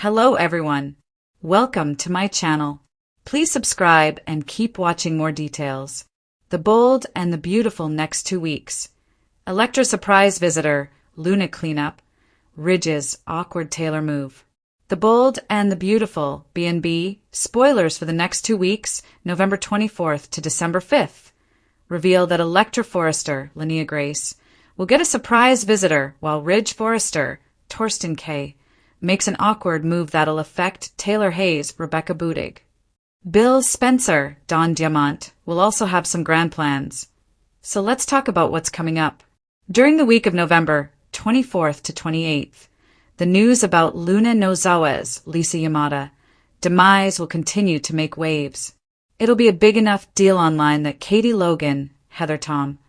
Hello everyone. Welcome to my channel. Please subscribe and keep watching more details. The Bold and the Beautiful next 2 weeks. Electra surprise visitor, Luna cleanup, Ridge's awkward Taylor move. The Bold and the Beautiful, B&B, spoilers for the next 2 weeks, November 24th to December 5th. Reveal that Electra Forrester, Linnea Grace, will get a surprise visitor while Ridge Forrester, Torsten K., makes an awkward move that'll affect Taylor Hayes, Rebecca Budig. Bill Spencer, Don Diamant, will also have some grand plans. So let's talk about what's coming up. During the week of November 24th to 28th, the news about Luna Nozawa's, Lisa Yamada, demise will continue to make waves. It'll be a big enough deal online that Katie Logan, Heather Tom,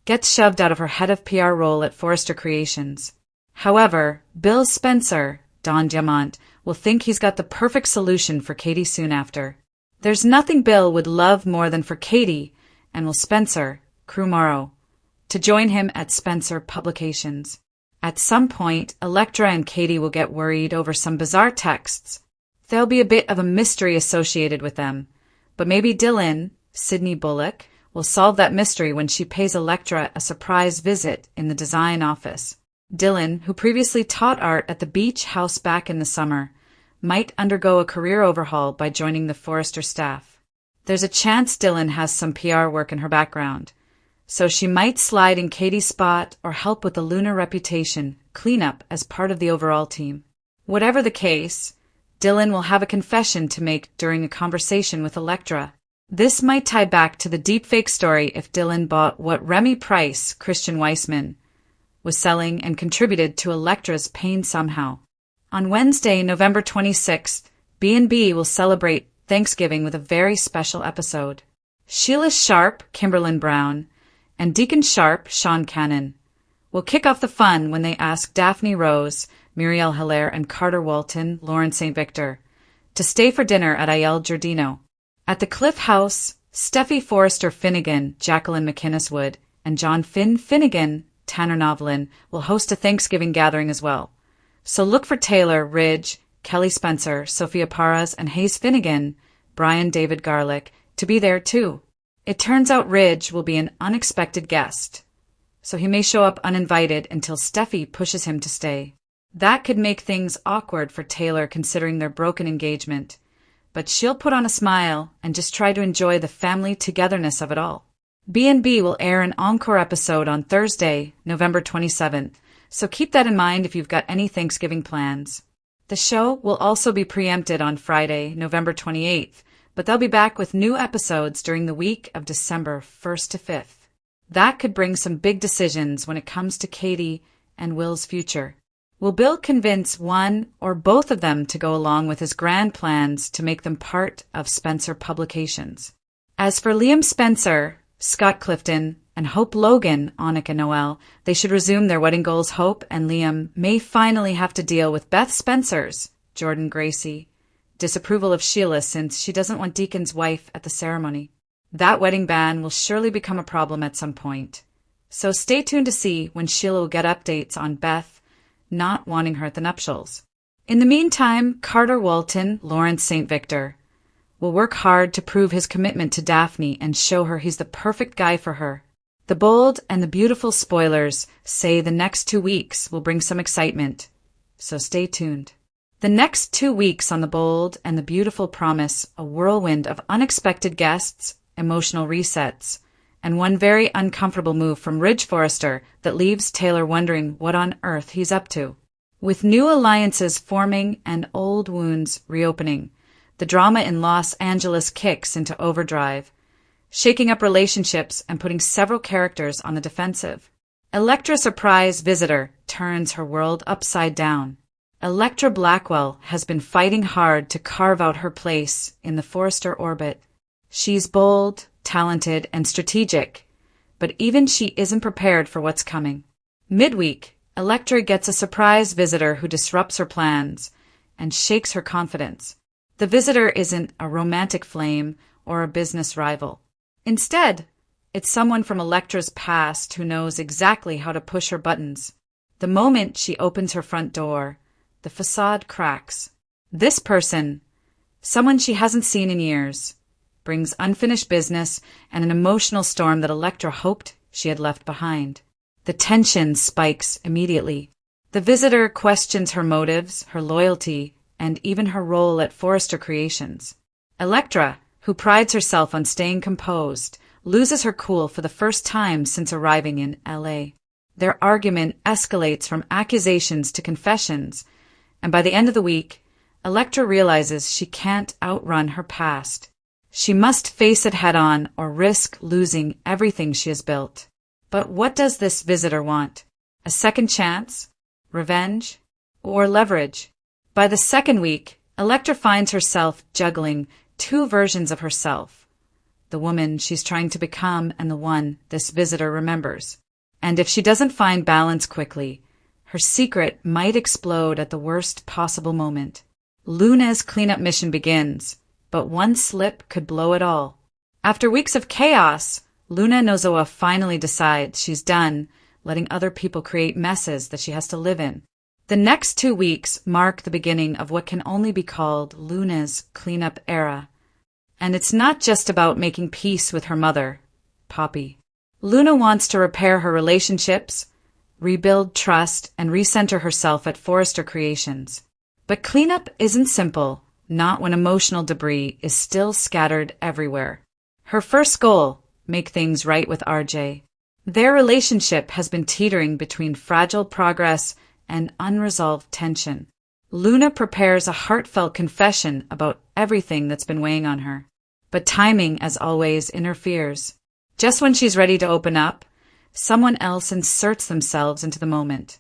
gets shoved out of her head of PR role at Forrester Creations. However, Bill Spencer, Don Diamant, will think he's got the perfect solution for Katie soon after. There's nothing Bill would love more than for Katie and will Spencer, Crew Morrow, to join him at Spencer Publications. At some point, Electra and Katie will get worried over some bizarre texts. There'll be a bit of a mystery associated with them, but maybe Dylan, Sydney Bullock, will solve that mystery when she pays Electra a surprise visit in the design office. Dylan, who previously taught art at the Beach House back in the summer, might undergo a career overhaul by joining the Forrester staff. There's a chance Dylan has some PR work in her background, so she might slide in Katie's spot or help with the Luna reputation cleanup as part of the overall team. Whatever the case, Dylan will have a confession to make during a conversation with Electra. This might tie back to the deepfake story if Dylan bought what Remy Price, Christian Weissman, was selling and contributed to Electra's pain somehow. On Wednesday, November 26th, B&B will celebrate Thanksgiving with a very special episode. Sheila Sharp, Kimberlyn Brown, and Deacon Sharp, Sean Cannon, will kick off the fun when they ask Daphne Rose, Muriel Hilaire, and Carter Walton, Lauren St. Victor, to stay for dinner at Aiel Giardino. At the Cliff House, Steffi Forrester Finnegan, Jacqueline McInnes Wood, and John Finn Finnegan, Tanner Novlin, will host a Thanksgiving gathering as well. So look for Taylor, Ridge, Kelly Spencer, Sophia Parras, and Hayes Finnegan, Brian David Garlick, to be there too. It turns out Ridge will be an unexpected guest, so he may show up uninvited until Steffi pushes him to stay. That could make things awkward for Taylor considering their broken engagement, but she'll put on a smile and just try to enjoy the family togetherness of it all. B&B will air an encore episode on Thursday, November 27th, so keep that in mind if you've got any Thanksgiving plans. The show will also be preempted on Friday, November 28th, but they'll be back with new episodes during the week of December 1st to 5th. That could bring some big decisions when it comes to Katie and Will's future. Will Bill convince one or both of them to go along with his grand plans to make them part of Spencer Publications? As for Liam Spencer, Scott Clifton, and Hope Logan, Annika Noel, they should resume their wedding goals. Hope and Liam may finally have to deal with Beth Spencer's, Jordan Gracie, disapproval of Sheila since she doesn't want Deacon's wife at the ceremony. That wedding ban will surely become a problem at some point. So stay tuned to see when Sheila will get updates on Beth not wanting her at the nuptials. In the meantime, Carter Walton, Lawrence St. Victor, will work hard to prove his commitment to Daphne and show her he's the perfect guy for her. The Bold and the Beautiful spoilers say the next 2 weeks will bring some excitement, so stay tuned. The next 2 weeks on The Bold and the Beautiful promise a whirlwind of unexpected guests, emotional resets, and one very uncomfortable move from Ridge Forrester that leaves Taylor wondering what on earth he's up to. With new alliances forming and old wounds reopening, the drama in Los Angeles kicks into overdrive, shaking up relationships and putting several characters on the defensive. Electra surprise visitor turns her world upside down. Electra Blackwell has been fighting hard to carve out her place in the Forrester orbit. She's bold, talented, and strategic, but even she isn't prepared for what's coming. Midweek, Electra gets a surprise visitor who disrupts her plans and shakes her confidence. The visitor isn't a romantic flame or a business rival. Instead, it's someone from Electra's past who knows exactly how to push her buttons. The moment she opens her front door, the facade cracks. This person, someone she hasn't seen in years, brings unfinished business and an emotional storm that Electra hoped she had left behind. The tension spikes immediately. The visitor questions her motives, her loyalty, and even her role at Forrester Creations. Electra, who prides herself on staying composed, loses her cool for the first time since arriving in LA. Their argument escalates from accusations to confessions, and by the end of the week, Electra realizes she can't outrun her past. She must face it head-on or risk losing everything she has built. But what does this visitor want? A second chance? Revenge? Or leverage? By the second week, Electra finds herself juggling two versions of herself. The woman she's trying to become and the one this visitor remembers. And if she doesn't find balance quickly, her secret might explode at the worst possible moment. Luna's cleanup mission begins, but one slip could blow it all. After weeks of chaos, Luna Nozowa finally decides she's done letting other people create messes that she has to live in. The next 2 weeks mark the beginning of what can only be called Luna's cleanup era. And it's not just about making peace with her mother, Poppy. Luna wants to repair her relationships, rebuild trust, and recenter herself at Forrester Creations. But cleanup isn't simple, not when emotional debris is still scattered everywhere. Her first goal, make things right with RJ. Their relationship has been teetering between fragile progress and unresolved tension. Luna prepares a heartfelt confession about everything that's been weighing on her. But timing, as always, interferes. Just when she's ready to open up, someone else inserts themselves into the moment,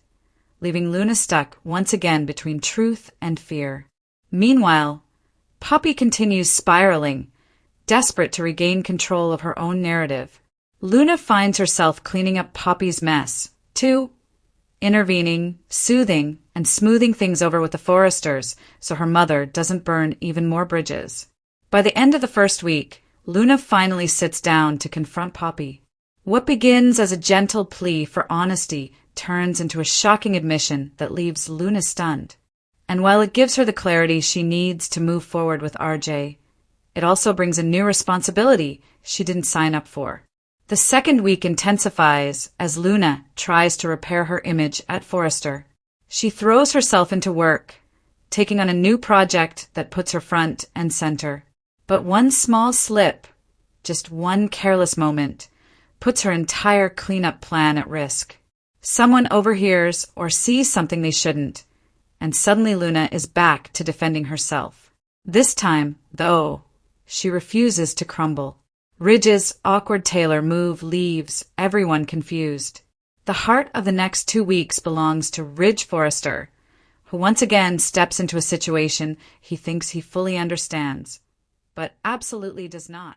leaving Luna stuck once again between truth and fear. Meanwhile, Poppy continues spiraling, desperate to regain control of her own narrative. Luna finds herself cleaning up Poppy's mess, too, intervening, soothing, and smoothing things over with the Forresters so her mother doesn't burn even more bridges. By the end of the first week, Luna finally sits down to confront Poppy. What begins as a gentle plea for honesty turns into a shocking admission that leaves Luna stunned. And while it gives her the clarity she needs to move forward with RJ, it also brings a new responsibility she didn't sign up for. The second week intensifies as Luna tries to repair her image at Forrester. She throws herself into work, taking on a new project that puts her front and center. But one small slip, just one careless moment, puts her entire cleanup plan at risk. Someone overhears or sees something they shouldn't, and suddenly Luna is back to defending herself. This time, though, she refuses to crumble. Ridge's awkward tailor move leaves everyone confused. The heart of the next 2 weeks belongs to Ridge Forrester, who once again steps into a situation he thinks he fully understands, but absolutely does not.